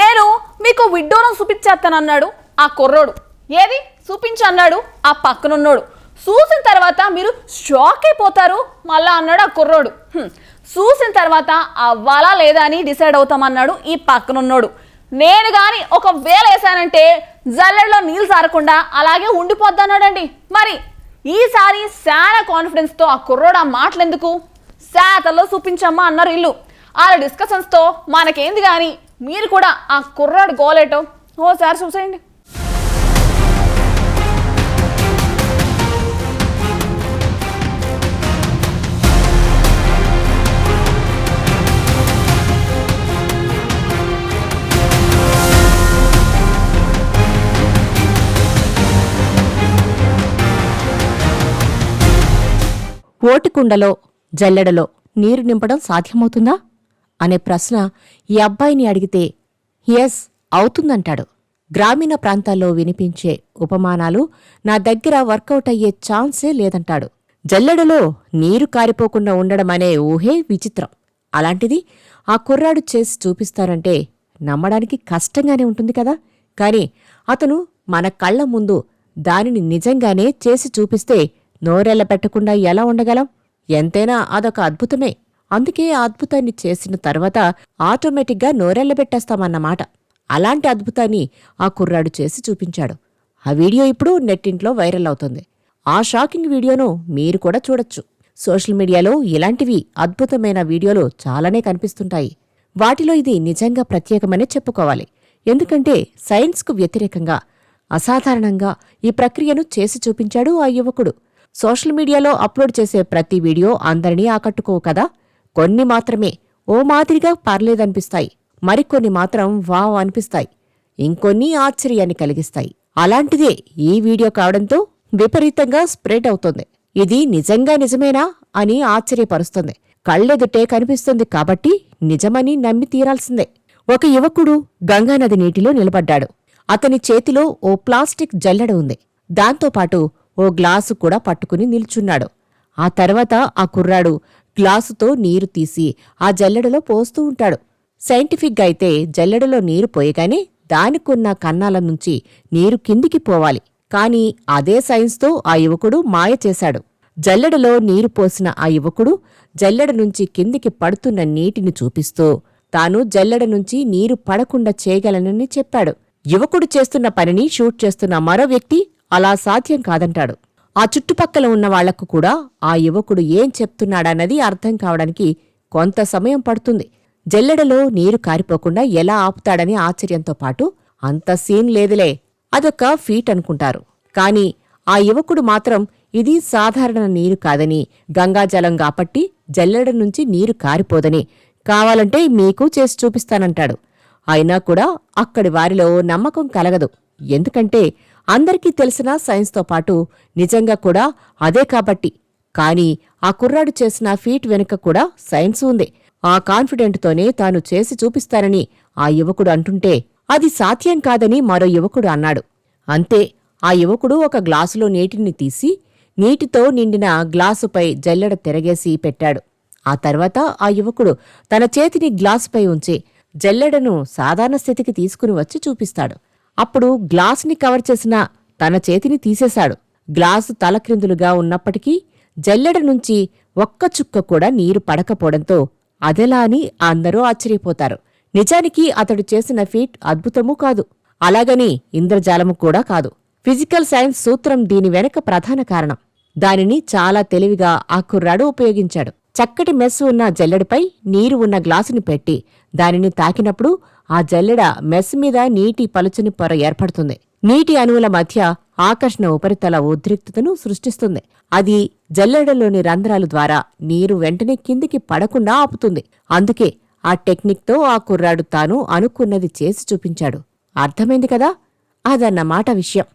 నేను మీకు విడ్డూరం చూపించేస్తానన్నాడు ఆ కుర్రోడు. ఏది చూపించన్నాడు ఆ పక్కనున్నోడు. చూసిన తర్వాత మీరు షాక్ అయిపోతారు మళ్ళా అన్నాడు ఆ కుర్రోడు. చూసిన తర్వాత అవ్వాలా లేదా అని డిసైడ్ అవుతామన్నాడు ఈ పక్కనున్నోడు. నేను కానీ ఒకవేళ వేసానంటే జల్లెడలో నీళ్ళు సారకుండా అలాగే ఉండిపోద్దన్నాడండి. మరి ఈసారి చాలా కాన్ఫిడెన్స్తో ఆ కుర్రోడు ఆ మాటలు ఎందుకు శాతల్లో చూపించమ్మా అన్నారు ఇల్లు. ఆ డిస్కషన్స్తో మనకేంది కానీ మీరు కూడా ఆ కుర్రాడు గోలేటో ఓసారి చూసేయండి. ఓటికుండలో జల్లెడలో నీరు నింపడం సాధ్యమవుతుందా అనే ప్రశ్న ఈ అబ్బాయిని అడిగితే ఎస్ అవుతుందంటాడు. గ్రామీణ ప్రాంతాల్లో వినిపించే ఉపమానాలు నా దగ్గర వర్కౌట్ అయ్యే ఛాన్సే లేదంటాడు. జల్లెడలో నీరు కారిపోకుండా ఉండడమనే ఊహే విచిత్రం. అలాంటిది ఆ కుర్రాడు చేసి చూపిస్తారంటే నమ్మడానికి కష్టంగానే ఉంటుంది కదా. కాని అతను మన కళ్ల ముందు దానిని నిజంగానే చేసి చూపిస్తే నోరెళ్ల పెట్టకుండా ఎలా ఉండగలం? ఎంతైనా అదొక అద్భుతమే. అందుకే ఆ అద్భుతాన్ని చేసిన తర్వాత ఆటోమేటిక్గా నోరెళ్లబెట్టేస్తామన్నమాట. అలాంటి అద్భుతాన్ని ఆ కుర్రాడు చేసి చూపించాడు. ఆ వీడియో ఇప్పుడు నెట్టింట్లో వైరల్ అవుతుంది. ఆ షాకింగ్ వీడియోను మీరు కూడా చూడొచ్చు. సోషల్ మీడియాలో ఇలాంటివి అద్భుతమైన వీడియోలు చాలానే కనిపిస్తుంటాయి. వాటిలో ఇది నిజంగా ప్రత్యేకమనే చెప్పుకోవాలి. ఎందుకంటే సైన్స్కు వ్యతిరేకంగా అసాధారణంగా ఈ ప్రక్రియను చేసి చూపించాడు ఆ యువకుడు. సోషల్ మీడియాలో అప్లోడ్ చేసే ప్రతి వీడియో అందరినీ ఆకట్టుకోవు కదా. కొన్ని మాత్రమే ఓ మాదిరిగా పర్లేదనిపిస్తాయి, మరికొన్ని మాత్రం వావ్ అనిపిస్తాయి, ఇంకొన్ని ఆశ్చర్యాన్ని కలిగిస్తాయి. అలాంటిదే ఈ వీడియో కావడంతో విపరీతంగా స్ప్రెడ్ అవుతోంది. ఇది నిజంగా నిజమేనా అని ఆశ్చర్యపరుస్తుంది. కళ్ళెదుటే కనిపిస్తుంది కాబట్టి నిజమని నమ్మి తీరాల్సిందే. ఒక యువకుడు గంగానది నీటిలో నిలబడ్డాడు. అతని చేతిలో ఓ ప్లాస్టిక్ జల్లెడ ఉంది. దాంతోపాటు ఓ గ్లాసు కూడా పట్టుకుని నిల్చున్నాడు. ఆ తర్వాత ఆ కుర్రాడు గ్లాసుతో నీరు తీసి ఆ జల్లెడలో పోస్తూ ఉంటాడు. సైంటిఫిక్గా అయితే జల్లెడలో నీరు పోయగానే దానికున్న కన్నాల నుంచి నీరు కిందికి పోవాలి. కాని అదే సైన్స్తో ఆ యువకుడు మాయ చేశాడు. జల్లెడలో నీరు పోసిన ఆ యువకుడు జల్లెడ నుంచి కిందికి పడుతున్న నీటిని చూపిస్తూ తాను జల్లెడ నుంచి నీరు పడకుండా చేయగలనని చెప్పాడు. యువకుడు చేస్తున్న పనిని షూట్ చేస్తున్న మరో వ్యక్తి అలా సాధ్యం కాదంటాడు. ఆ చుట్టుపక్కల ఉన్న వాళ్లకు కూడా ఆ యువకుడు ఏం చెప్తున్నాడన్నది అర్థం కావడానికి కొంత సమయం పడుతుంది. జల్లెడలో నీరు కారిపోకుండా ఎలా ఆపుతాడని ఆశ్చర్యంతో పాటు అంత సీన్ లేదులే, అదొక ఫీట్ అనుకుంటారు. కాని ఆ యువకుడు మాత్రం ఇది సాధారణ నీరు కాదని, గంగాజలం కాబట్టి జల్లెడ నుంచి నీరు కారిపోదని, కావాలంటే మీకు చేసి చూపిస్తానంటాడు. అయినా కూడా అక్కడి వారిలో నమ్మకం కలగదు. ఎందుకంటే అందరికీ తెలిసిన సైన్స్తో పాటు నిజంగా కూడా అదే కాబట్టి. కాని ఆ కుర్రాడు చేసిన ఫీట్ వెనుక కూడా సైన్స్ ఉంది. ఆ కాన్ఫిడెంట్తోనే తాను చేసి చూపిస్తానని ఆ యువకుడు అంటుంటే అది సాధ్యం కాదని మరో యువకుడు అన్నాడు. అంతే, ఆ యువకుడు ఒక గ్లాసులో నీటిని తీసి నీటితో నిండిన గ్లాసుపై జల్లెడ తిరగేసి పెట్టాడు. ఆ తర్వాత ఆ యువకుడు తన చేతిని గ్లాసుపై ఉంచి జల్లెడను సాధారణ స్థితికి తీసుకుని వచ్చి చూపిస్తాడు. అప్పుడు గ్లాసుని కవర్ చేసిన తన చేతిని తీసేశాడు. గ్లాసు తలక్రిందులుగా ఉన్నప్పటికీ జల్లెడ నుంచి ఒక్క చుక్క కూడా నీరు పడకపోవడంతో అదెలా అని అందరూ ఆశ్చర్యపోతారు. నిజానికి అతడు చేసిన ఫీట్ అద్భుతమూ కాదు, అలాగని ఇంద్రజాలము కూడా కాదు. ఫిజికల్ సైన్స్ సూత్రం దీని వెనక ప్రధాన కారణం. దానిని చాలా తెలివిగా ఆ కుర్రాడు ఉపయోగించాడు. చక్కటి మెస్ ఉన్న జల్లెడపై నీరు ఉన్న గ్లాసుని పెట్టి దానిని తాకినప్పుడు ఆ జల్లెడ మెస్ మీద నీటి పలుచని పొర ఏర్పడుతుంది. నీటి అణువుల మధ్య ఆకర్షణ ఉపరితల ఉద్రిక్తతను సృష్టిస్తుంది. అది జల్లెడలోని రంధ్రాల ద్వారా నీరు వెంటనే కిందికి పడకుండా ఆపుతుంది. అందుకే ఆ టెక్నిక్తో ఆ కుర్రాడు తాను అనుకున్నది చేసి చూపించాడు. అర్థమైంది కదా? అదన్నమాట విషయం.